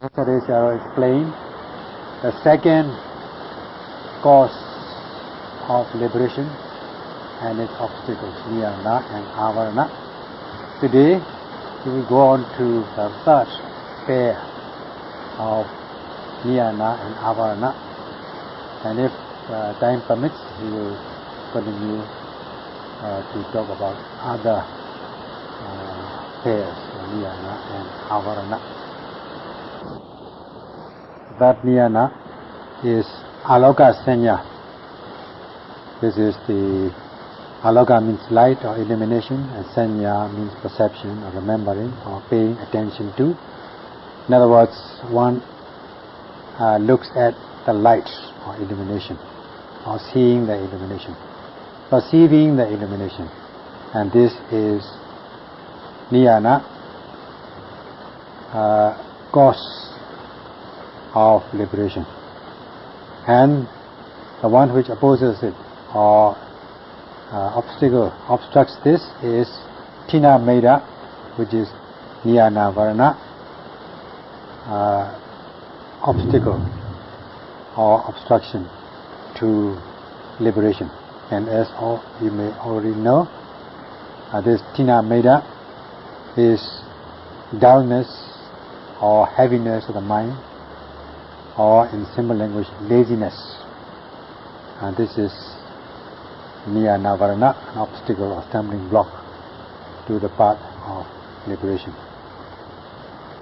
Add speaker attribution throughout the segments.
Speaker 1: Yesterday I explained the second cause of liberation and its obstacles, niyana and avarana. Today we will go on to the third pair of niyana and avarana, and if time permits we will continue to talk about other pairs of niyana and avarana. That niyana is aloka sanya. This is the aloka means light or illumination, and sanya means perception or remembering or paying attention to. In other words, one looks at the light or illumination, or seeing the illumination, perceiving the illumination, and this is niyana, cause of liberation. And the one which opposes it or obstructs this is tina meda, which is niyana varana, obstacle or obstruction to liberation. And as you may already know, this tina meda is dullness or heaviness of the mind, or in simple language, laziness. And this is niyana varana, an obstacle or stumbling block to the path of liberation.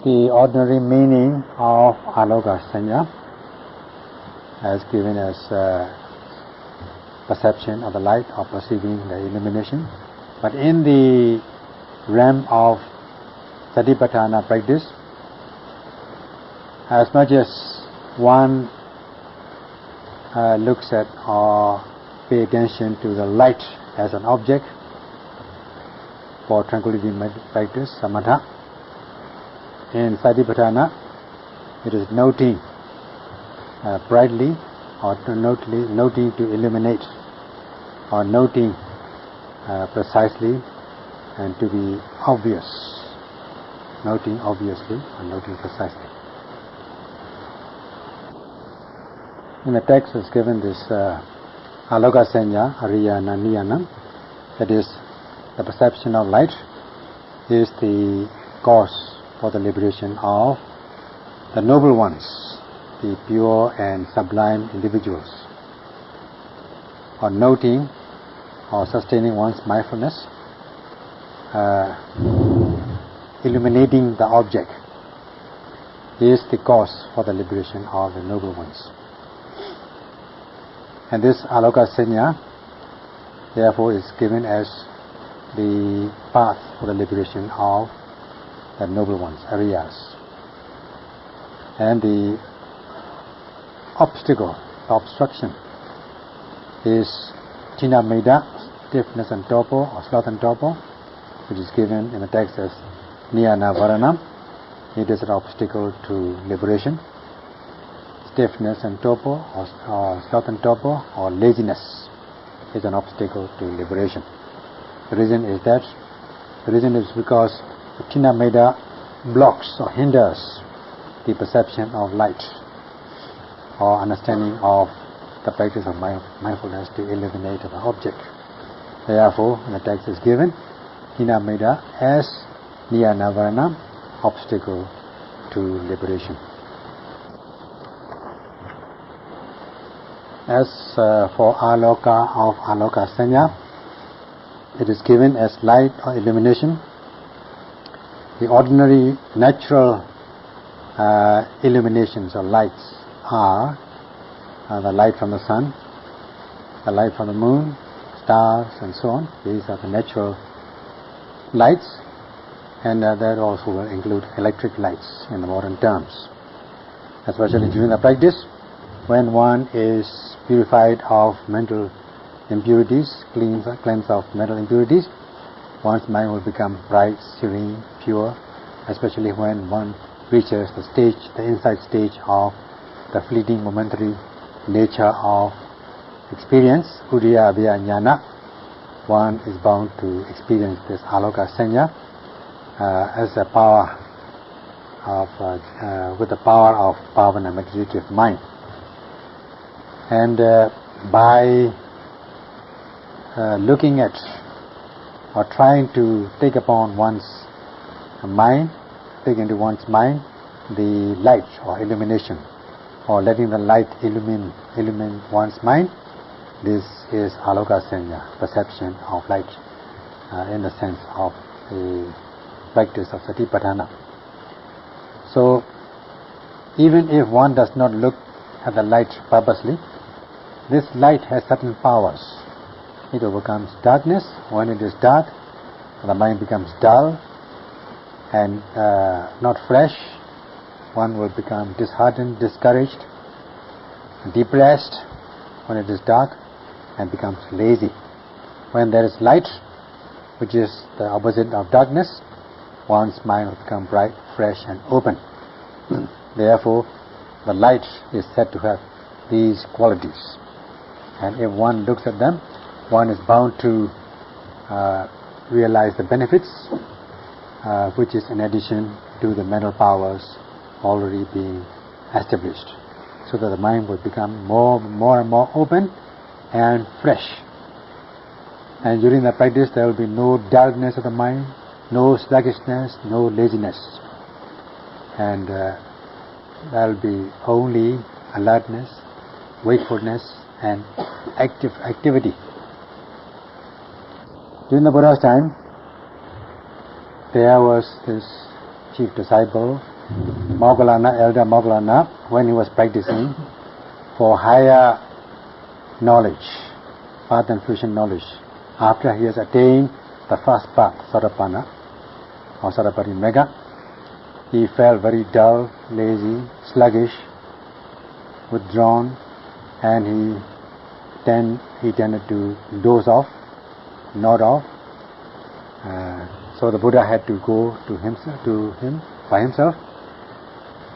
Speaker 1: The ordinary meaning of aloka sanya, as given as perception of the light or perceiving the illumination, but in the realm of satipatthana practice, as much as one looks at or pay attention to the light as an object for tranquility practice, samatha, in satipatthana it is noting brightly, or noting to illuminate, or noting precisely and to be obvious, noting obviously or noting precisely. In the text is given this aloka sanya, ariyana niyana, that is, the perception of light is the cause for the liberation of the noble ones, the pure and sublime individuals. Or noting or sustaining one's mindfulness, illuminating the object, is the cause for the liberation of the noble ones. And this aloka sanya, therefore, is given as the path for the liberation of the noble ones, ariyas. And the obstacle, the obstruction, is tina meda, stiffness and torpor, or sloth and torpor, which is given in the text as niyana varana. It is an obstacle to liberation. Stiffness and torpor, or sloth and torpor, or laziness is an obstacle to liberation. The reason is because the tina meda blocks or hinders the perception of light or understanding of the practice of mindfulness to illuminate the object. Therefore, the text is given tina meda as niyana varana, obstacle to liberation. As for aloka of aloka sanya, it is given as light or illumination. The ordinary natural illuminations or lights are the light from the sun, the light from the moon, stars, and so on. These are the natural lights, and that also will include electric lights in the modern terms. Especially during the practice, when one is purified of mental impurities, cleansed of mental impurities, one's mind will become bright, serene, pure, especially when one reaches the insight stage of the fleeting momentary nature of experience, udaya abhaya jnana. One is bound to experience this aloka sanya as a power with the power of Bhavana, meditative mind. And by looking at or trying to take upon one's mind, take into one's mind the light or illumination, or letting the light illumine one's mind, this is aloka sanya, perception of light, in the sense of the practice of Satipatthana. So, even if one does not look at the light purposely, this light has certain powers. It overcomes darkness. When it is dark, the mind becomes dull and not fresh. One will become disheartened, discouraged, depressed when it is dark, and becomes lazy. When there is light, which is the opposite of darkness, one's mind will become bright, fresh and open. Therefore, the light is said to have these qualities. And if one looks at them, one is bound to realize the benefits, which is in addition to the mental powers already being established, so that the mind will become more and more open and fresh. And during the practice there will be no dullness of the mind, no sluggishness, no laziness, and there will be only alertness, wakefulness and activity. During the Buddha's time, there was this chief disciple, Moggallana, elder Moggallana, when he was practicing for higher knowledge, path and fruition knowledge. After he has attained the first path, Sotapanna or Sotapatimagga, he felt very dull, lazy, sluggish, withdrawn, and he tended to doze off, nod off. So the Buddha had to go to him by himself.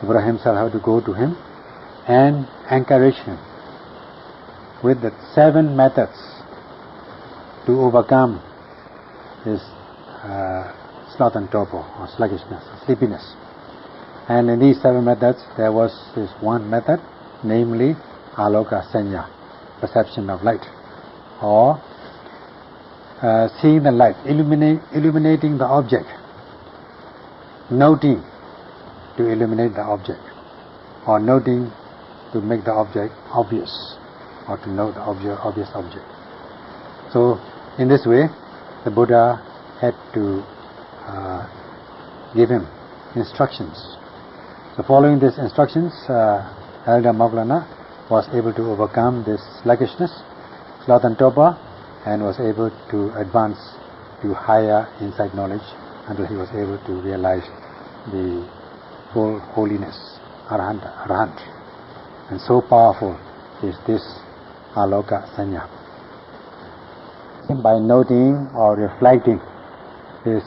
Speaker 1: The Buddha himself had to go to him and encourage him with the 7 methods to overcome his sloth and torpor, or sluggishness, or sleepiness. And in these 7 methods, there was this one method, namely aloka sanya, perception of light, or seeing the light, illuminating the object, noting to illuminate the object, or noting to make the object obvious, or to know the obvious object. So, in this way, the Buddha had to give him instructions. So, following these instructions, Elder Moggallana was able to overcome this sluggishness, sloth and torpor, and was able to advance to higher insight knowledge until he was able to realize the full holiness, arahant. And so powerful is this aloka sanya. By noting or reflecting this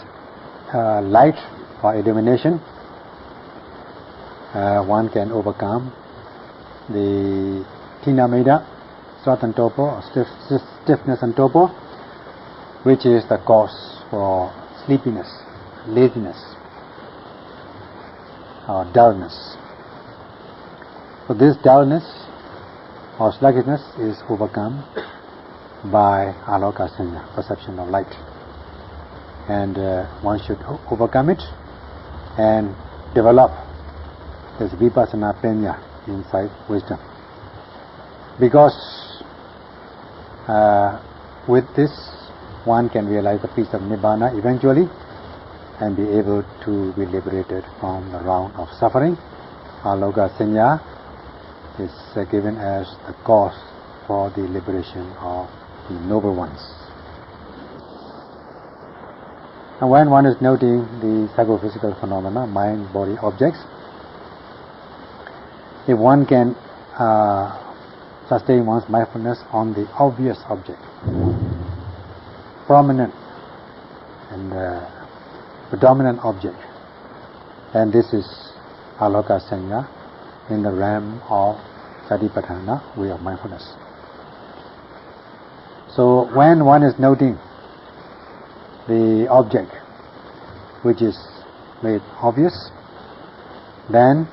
Speaker 1: light or illumination, one can overcome the Tinameda, sloth and torpor, or stiffness and torpor, which is the cause for sleepiness, laziness, or dullness. So this dullness or sluggishness is overcome by aloka sanya, perception of light, and one should overcome it and develop this vipassana penya, insight, wisdom, because with this one can realize the peace of Nibbana eventually and be able to be liberated from the round of suffering. Aloka sanya is given as the cause for the liberation of the noble ones. And when one is noting the psychophysical phenomena, mind, body, objects, if one can sustain one's mindfulness on the obvious object, prominent and predominant object, then this is aloka sanya in the realm of Satipatthana, way of mindfulness. So when one is noting the object which is made obvious, then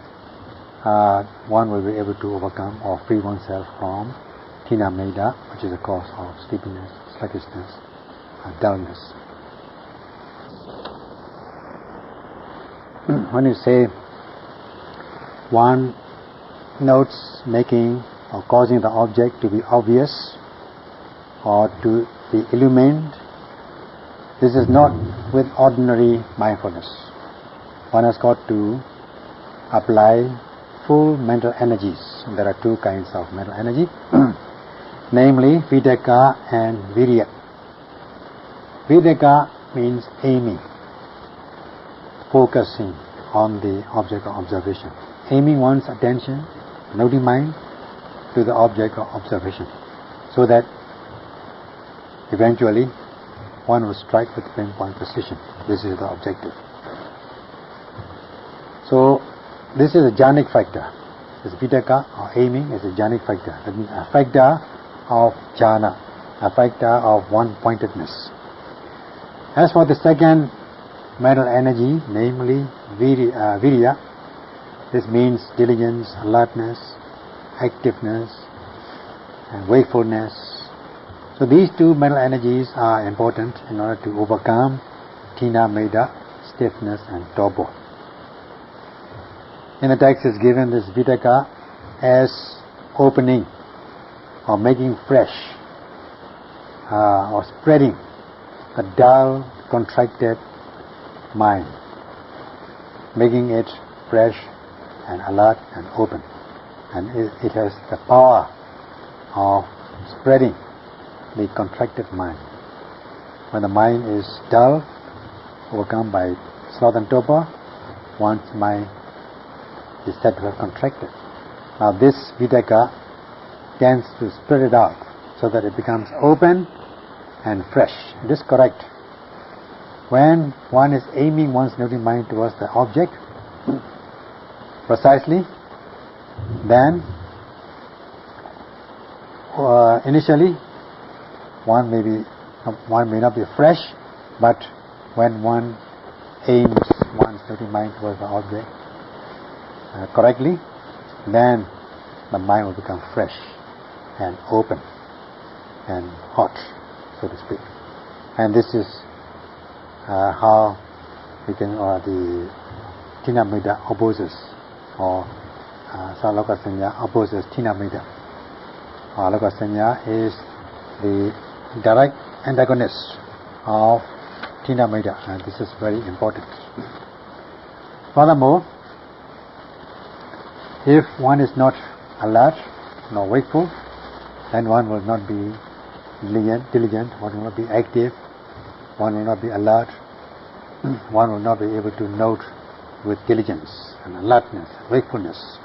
Speaker 1: one will be able to overcome or free oneself from Tina Meda, which is a cause of sleepiness, sluggishness, dullness. When you say one notes making or causing the object to be obvious or to be illumined, this is not with ordinary mindfulness. One has got to apply full mental energies. There are two kinds of mental energy, namely Vitakka and Virya. Vitakka means aiming, focusing on the object of observation, aiming one's attention, noting mind, to the object of observation, so that eventually one will strike with pinpoint precision. This is the objective. So this is a jhanic factor. This Vitakka or aiming is a jhanic factor. That means a factor of jhana, a factor of one-pointedness. As for the second mental energy, namely virya, this means diligence, alertness, activeness, and wakefulness. So these two mental energies are important in order to overcome Tina Meda, stiffness, and torpor. In the text is given this Vitakka as opening or making fresh or spreading a dull, contracted mind, making it fresh and alert and open. And it has the power of spreading the contracted mind. When the mind is dull, overcome by sloth and torpor, one's mind is said to have contracted. Now this Vitakka tends to spread it out so that it becomes open and fresh. It is correct. When one is aiming one's noting mind towards the object precisely, then initially one may not be fresh, but when one aims one's noting mind towards the object correctly, then the mind will become fresh and open and hot, so to speak. And this is how we can, the Tina Meda opposes, or Salokasanya opposes Tina Meda. Salokasanya is the direct antagonist of Tina Meda, and this is very important. Furthermore, if one is not alert nor wakeful, then one will not be diligent, one will not be active, one will not be alert, one will not be able to note with diligence and alertness, wakefulness.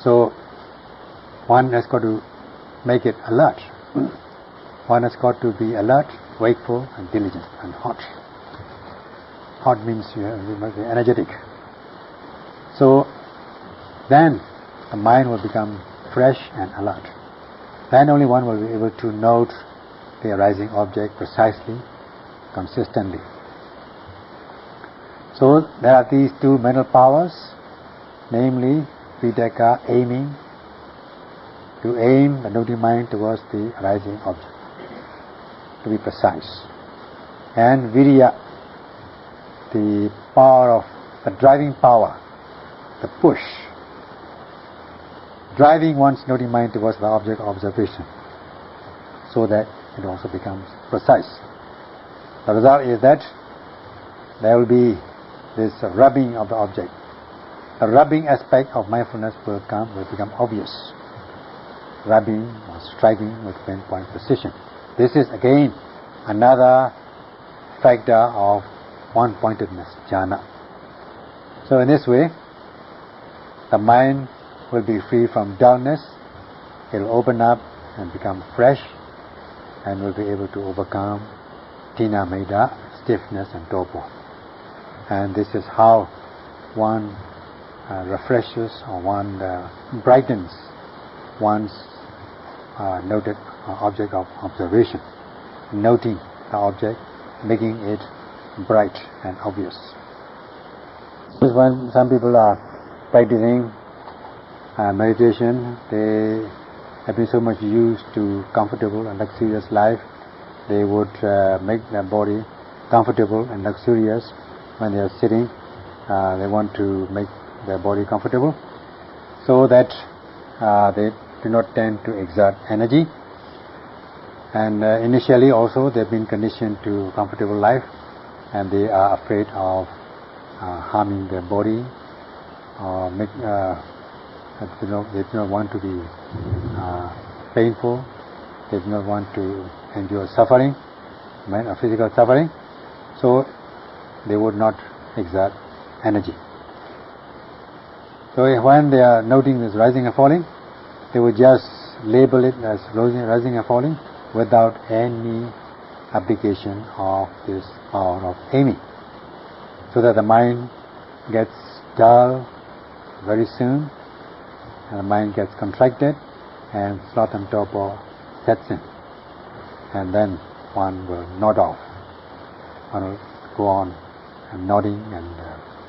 Speaker 1: So one has got to make it alert. One has got to be alert, wakeful, and diligent, and hot. Hot means you must be energetic. So then the mind will become fresh and alert. Then only one will be able to note the arising object precisely, consistently. So there are these two mental powers, namely Vitakka, aiming, to aim the noting mind towards the arising object, to be precise. And Virya, the power of the driving power, the push, driving one's noting mind towards the object of observation, so that it also becomes precise. The result is that there will be this rubbing of the object. The rubbing aspect of mindfulness will become obvious. Rubbing or striking with pinpoint precision. This is again another factor of one-pointedness, jhana. So in this way, the mind will be free from dullness, it will open up and become fresh, and will be able to overcome Tina Meda, stiffness and torpor. And this is how one refreshes or one brightens one's noted object of observation, noting the object, making it bright and obvious. When some people are practicing meditation, they have been so much used to comfortable and luxurious life, they would make their body comfortable and luxurious. When they are sitting, they want to make their body comfortable so that they do not tend to exert energy. And initially also they've been conditioned to comfortable life, and they are afraid of harming their body, or they do not want to be painful, they do not want to endure suffering, physical suffering, so they would not exert energy. So when they are noting this rising and falling, they would just label it as rising and falling without any application of this power of aiming, so that the mind gets dull very soon, and the mind gets contracted, and sloth and torpor sets in, and then one will nod off. One will go on and nodding and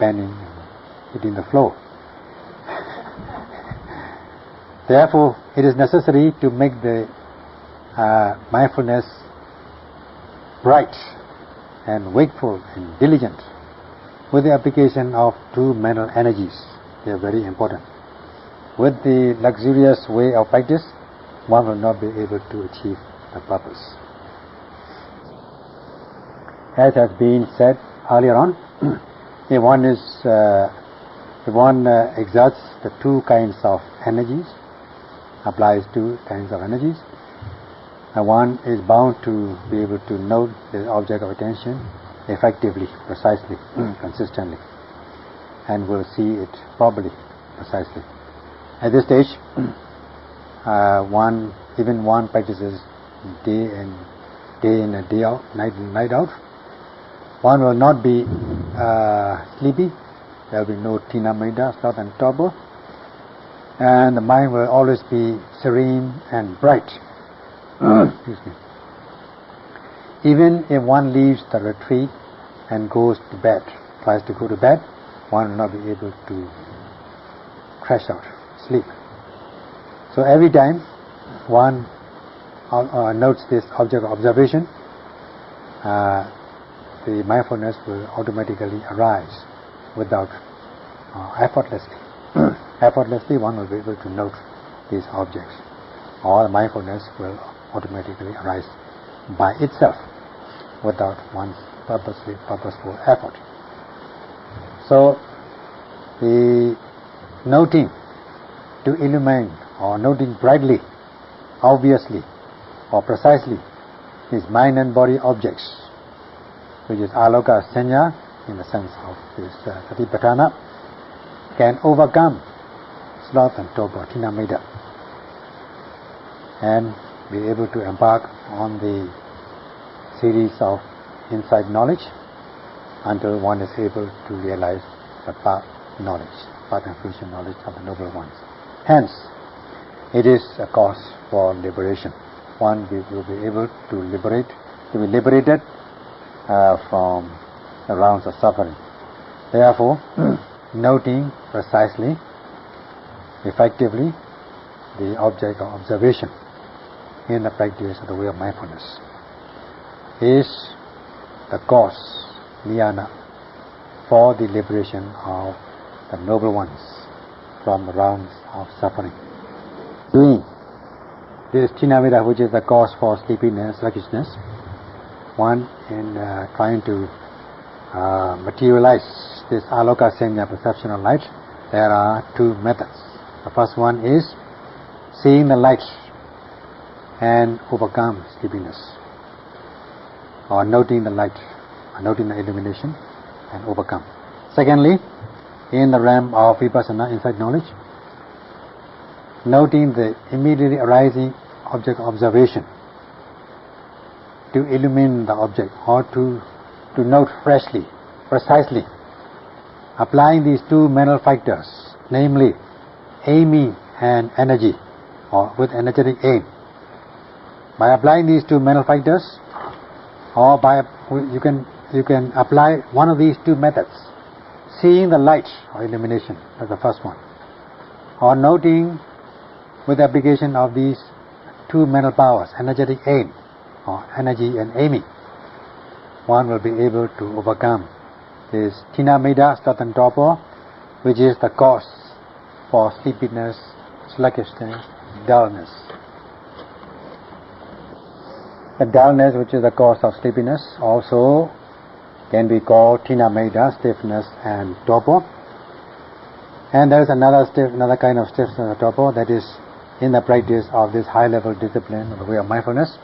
Speaker 1: bending and hitting the floor. Therefore, it is necessary to make the mindfulness bright and wakeful and diligent with the application of two mental energies. They are very important. With the luxurious way of practice, one will not be able to achieve the purpose. As has been said earlier on, if one exerts the two kinds of energies, applies two kinds of energies, and one is bound to be able to note the object of attention effectively, precisely, consistently, and will see it properly, precisely. At this stage, one practices day in and day out, night in, night out. One will not be sleepy. There will be no tina maida, sloth and torpor, and the mind will always be serene and bright. Excuse me. Even if one leaves the retreat and goes to bed, tries to go to bed, one will not be able to crash out, sleep. So every time one notes this object of observation, the mindfulness will automatically arise without effortlessly. Effortlessly one will be able to note these objects, or mindfulness will automatically arise by itself without one's purposeful effort. So the noting to illumine, or noting brightly, obviously or precisely, is mind and body objects, which is aloka sanya in the sense of this satipatthana, can overcome sloth and torpor, tina maida, and be able to embark on the series of insight knowledge until one is able to realize the path knowledge, path and fruition knowledge of the noble ones. Hence, it is a cause for liberation. One will be able to be liberated from the rounds of suffering. Therefore, noting precisely, effectively, the object of observation in the practice of the way of mindfulness is the cause, niyana, for the liberation of the noble ones from the rounds of suffering. Doing this tina maida, which is the cause for sleepiness, sluggishness, one in trying to materialize this aloka sanya perception of light, there are two methods. The first one is seeing the light and overcome sleepiness, or noting the light, or noting the illumination and overcome. Secondly, in the realm of vipassana, insight knowledge, noting the immediately arising object of observation to illumine the object, or to note freshly, precisely, applying these two mental factors, namely aiming and energy, or with energetic aim. By applying these two mental factors, or you can apply one of these two methods, seeing the light or illumination, that's the first one, or noting with the application of these two mental powers, energetic aim or energy and aiming, one will be able to overcome this Tina Meda Sloth torpor, which is the cause for sleepiness, sluggishness, dullness. The dullness, which is the cause of sleepiness, also can be called Tina Meda, stiffness and torpor. And there is another kind of stiffness and torpor, that is in the practice of this high-level discipline of the way of mindfulness.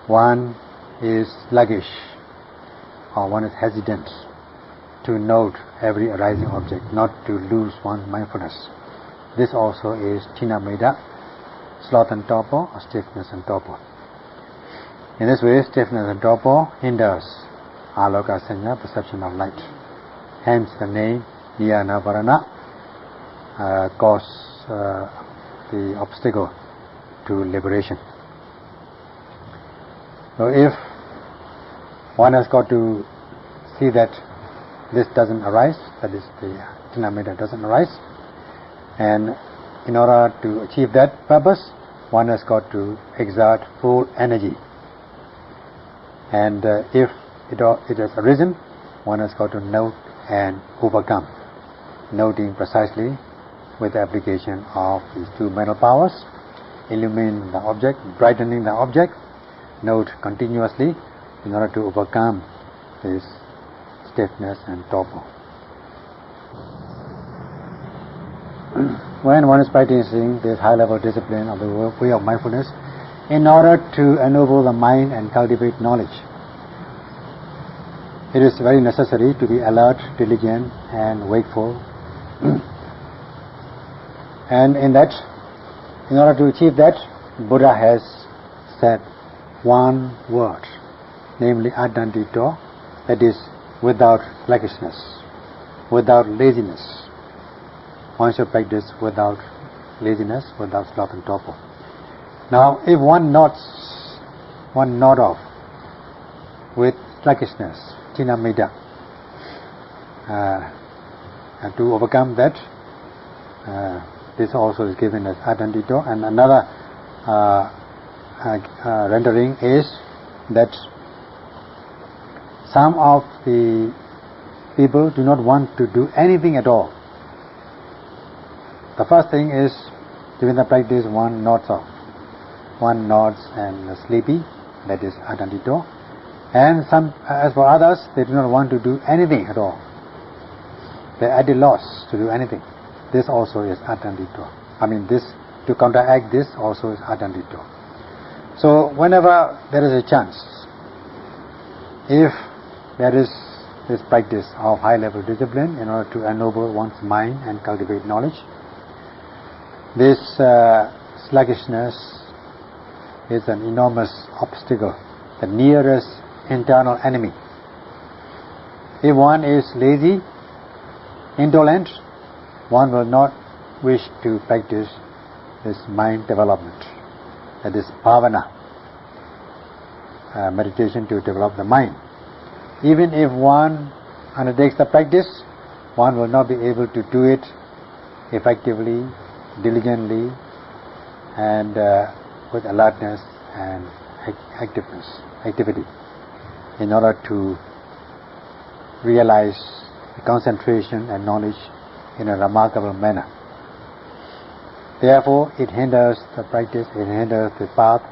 Speaker 1: One is sluggish, or one is hesitant to note every arising object, not to lose one's mindfulness. This also is Tina Meda, sloth and torpor, or stiffness and torpor. In this way, stiffness and torpor hinders aloka sanya, perception of light. Hence the name Niyana Varana cause the obstacle to liberation. So if one has got to see that this doesn't arise, that is the Tina Meda doesn't arise, and in order to achieve that purpose, one has got to exert full energy. And if it has arisen, one has got to note and overcome, noting precisely with the application of these two mental powers, illumining the object, brightening the object, note continuously in order to overcome this stiffness and torpor. When one is practicing this high-level discipline of the way of mindfulness, in order to ennoble the mind and cultivate knowledge, it is very necessary to be alert, diligent, and wakeful. And in order to achieve that, Buddha has said one word, namely Adandito, that is without sluggishness, without laziness. One should practice without laziness, without sloth and torpor. Now, if one nod off with sluggishness, Tina Meda, and to overcome that, this also is given as Adandito. And another rendering is that some of the people do not want to do anything at all. The first thing is, during the practice, one nods off. One nods and is sleepy, that is Adandito. And as for others, they do not want to do anything at all. They are at a loss to do anything. This also is Adandito. To counteract this also is Adandito. So whenever there is a chance, if there is this practice of high-level discipline in order to ennoble one's mind and cultivate knowledge, this sluggishness is an enormous obstacle, the nearest internal enemy. If one is lazy, indolent, one will not wish to practice this mind development, that is bhavana, meditation to develop the mind. Even if one undertakes the practice, one will not be able to do it effectively, diligently, and with alertness and activity, in order to realize the concentration and knowledge in a remarkable manner. Therefore, it hinders the practice, it hinders the path,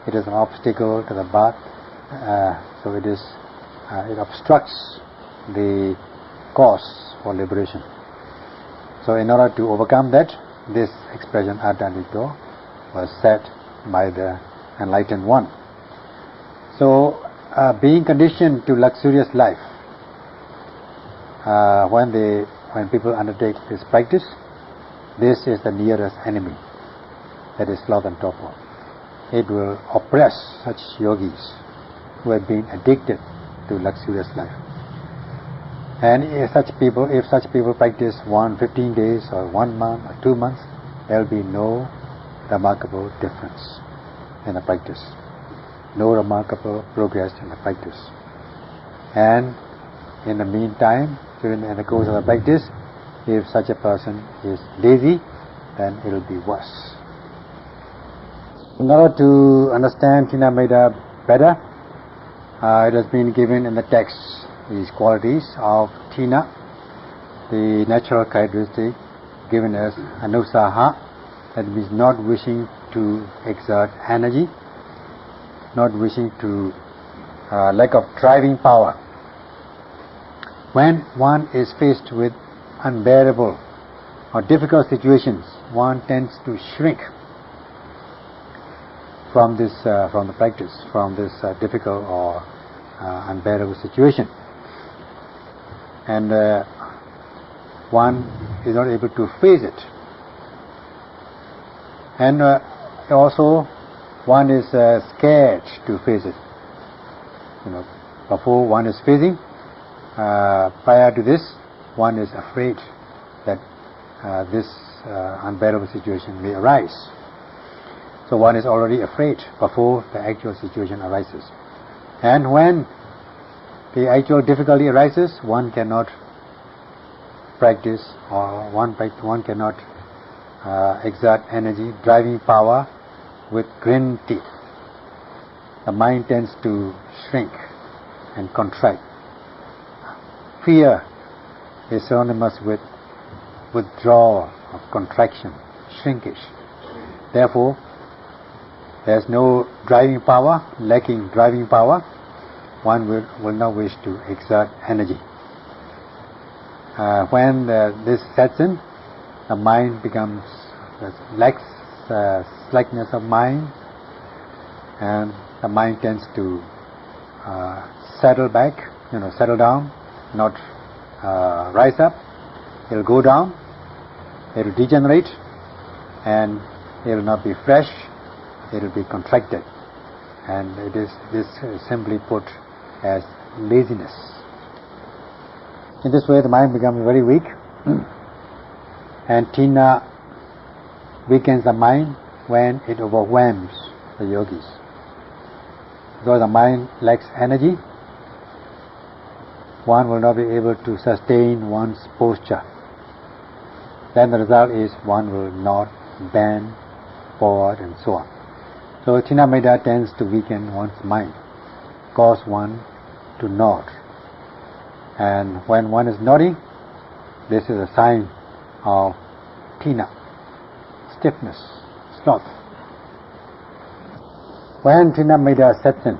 Speaker 1: it is an obstacle to the path, so it obstructs the course for liberation. So in order to overcome that, this expression Adandito was said by the enlightened one. So being conditioned to luxurious life, when people undertake this practice, this is the nearest enemy, that is sloth and torpor. It will oppress such yogis who have been addicted to luxurious life. And if such people practice 15 days or 1 month or 2 months, there will be no remarkable difference in the practice, no remarkable progress in the practice. And in the meantime, during the course of the practice. If such a person is lazy, then it will be worse. In order to understand Tina Metta better, it has been given in the text these qualities of Tina, the natural characteristic given as Anusaha, that means not wishing to exert energy, not wishing to lack of driving power. When one is faced with unbearable or difficult situations, one tends to shrink from this, from the practice, from this difficult or unbearable situation, and one is not able to face it. And also, one is scared to face it. Before one is facing, prior to this, one is afraid that this unbearable situation may arise. So one is already afraid before the actual situation arises. And when the actual difficulty arises, one cannot practice, or one cannot exert energy, driving power with gritted teeth. The mind tends to shrink and contract. Fear is synonymous with withdrawal, of contraction, shrinkage. Therefore, there is no driving power. Lacking driving power, one will not wish to exert energy. When this sets in, the mind becomes lacks slackness of mind, and the mind tends to settle back, settle down, not rise up. It will go down, it will degenerate, and it will not be fresh, it will be contracted. And this is simply put as laziness. In this way, the mind becomes very weak, and Tina weakens the mind when it overwhelms the yogis. Because the mind lacks energy, one will not be able to sustain one's posture. Then the result is one will not bend forward and so on. So Tina Metta tends to weaken one's mind, cause one to nod. And when one is nodding, this is a sign of Tina, stiffness, sloth. When Tina Metta sets in,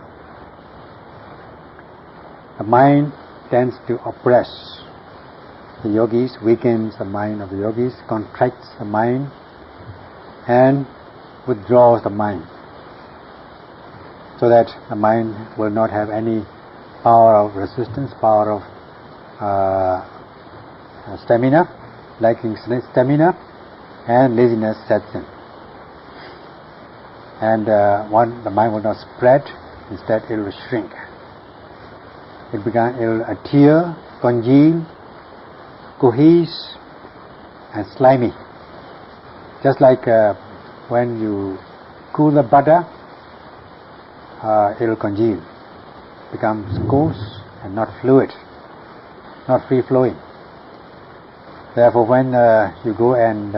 Speaker 1: the mind tends to oppress the yogis, weakens the mind of the yogis, contracts the mind, and withdraws the mind, so that the mind will not have any power of resistance, power of stamina. Lacking stamina, and laziness sets in. And the mind will not spread, instead it will shrink. It will adhere, congeal, cohese, and slimy. Just like when you cool the butter, it will congeal, becomes coarse and not fluid, not free-flowing. Therefore, when you go and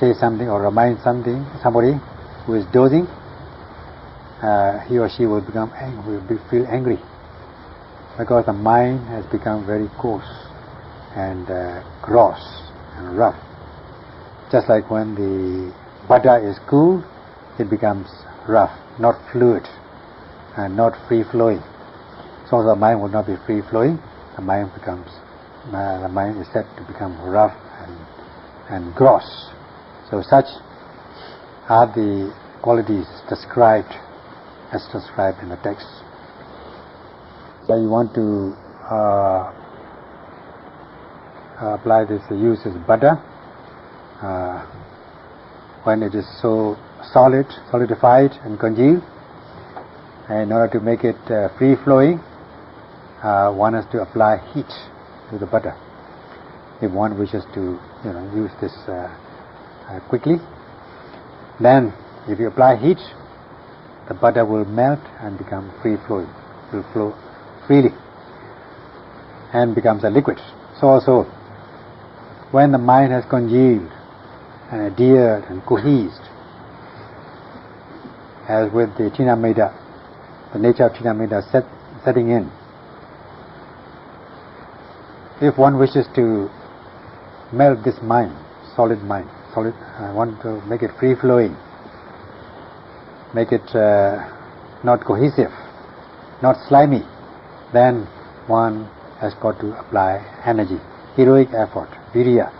Speaker 1: say something or remind somebody who is dozing, he or she will become angry, will feel angry, because the mind has become very coarse and gross and rough. Just like when the butter is cooled, it becomes rough, not fluid, and not free-flowing. So the mind will not be free-flowing. The mind is said to become rough and gross. So such are the qualities described as described in the text. So you want to apply this use as butter when it is so solidified and congealed. And in order to make it free-flowing, one has to apply heat to the butter. If one wishes to use this quickly, then if you apply heat, the butter will melt and become free-flowing, will flow freely. and becomes a liquid. So also, when the mind has congealed and adhered and cohesed, as with the Tinameda, the nature of Tinameda setting in, if one wishes to melt this mind, want to make it free-flowing, make it not cohesive, not slimy, then one has got to apply energy, heroic effort, virya.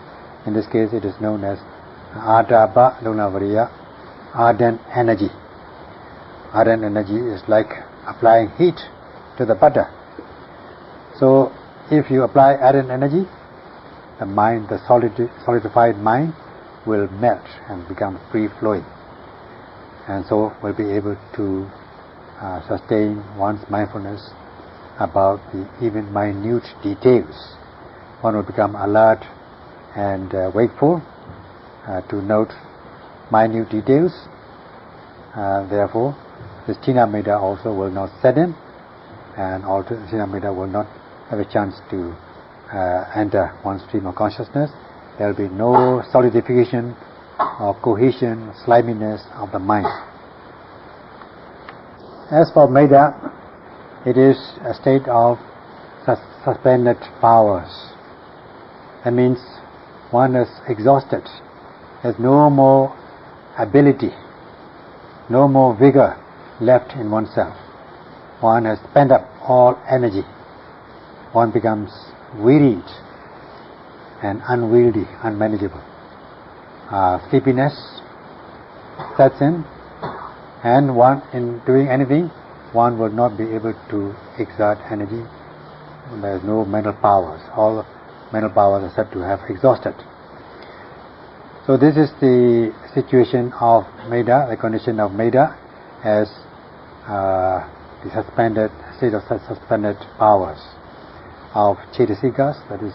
Speaker 1: In this case it is known as Adaba Lunavariya, ardent energy. Ardent energy is like applying heat to the butter. So if you apply ardent energy, the mind, the solidified mind, will melt and become free-flowing, and so will be able to sustain one's mindfulness about the even minute details. One will become alert and wakeful to note minute details. Therefore, this Tinameda also will not set in, and also Tinameda will not have a chance to enter one stream of consciousness. There will be no solidification or cohesion, sliminess of the mind. As for Meda, it is a state of suspended powers. That means one is exhausted, has no more ability, no more vigor left in oneself. One has spent up all energy. One becomes wearied and unwieldy, unmanageable. Sleepiness sets in, and one, in doing anything, one will not be able to exert energy. There is no mental powers. All the mental powers are said to have exhausted. So this is the situation of Meda, the condition of Meda, as the suspended state of suspended powers of Cetasikas, that is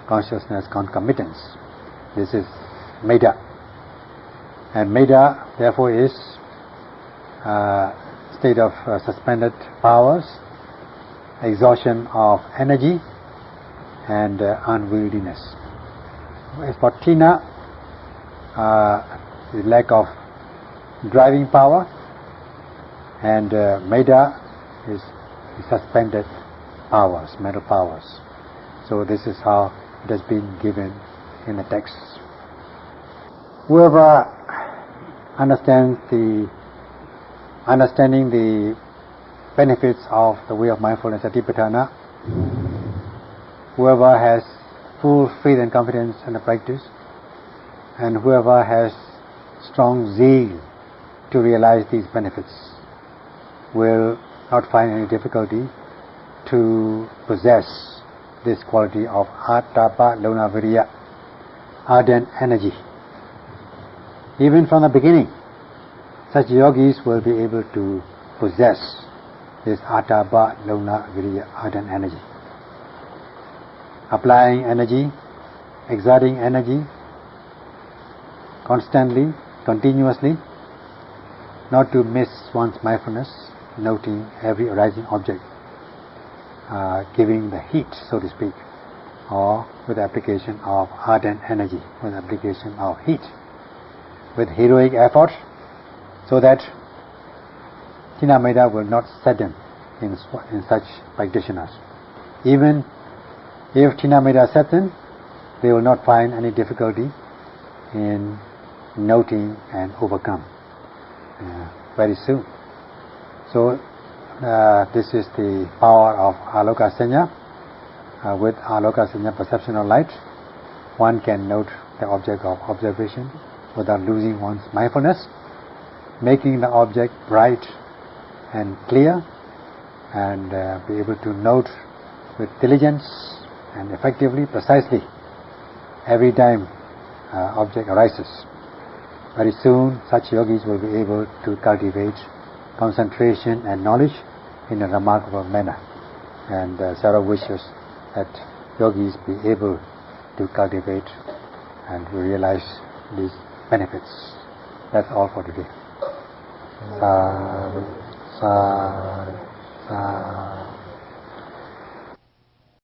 Speaker 1: consciousness concomitance. This is Meda, and Meda therefore is state of suspended powers, exhaustion of energy, and unwieldiness. As for Tina, the lack of driving power, and Meda is the suspended powers, mental powers. So this is how it has been given in the text. Whoever understanding the benefits of the way of mindfulness, Satipatthana, whoever has full faith and confidence in the practice, and whoever has strong zeal to realize these benefits, will not find any difficulty to possess this quality of Atapa Lunaviriya, ardent energy. Even from the beginning, such yogis will be able to possess this Atapa Lunaviriya, ardent energy. Applying energy, exerting energy constantly, continuously, not to miss one's mindfulness, noting every arising object, giving the heat, so to speak, or with the application of ardent energy, with the application of heat, with heroic effort, so that Tinameda will not set in such practitioners. Even if Tinameda sets in, they will not find any difficulty in noting and overcome very soon. So this is the power of Alokasanya. With Alokasanya, perception of light, one can note the object of observation without losing one's mindfulness, making the object bright and clear, and be able to note with diligence and effectively, precisely, every time object arises. Very soon such yogis will be able to cultivate concentration and knowledge in a remarkable manner, and Sarah wishes that yogis be able to cultivate and realize these benefits. That's all for today. Sadhu, sadhu, sadhu.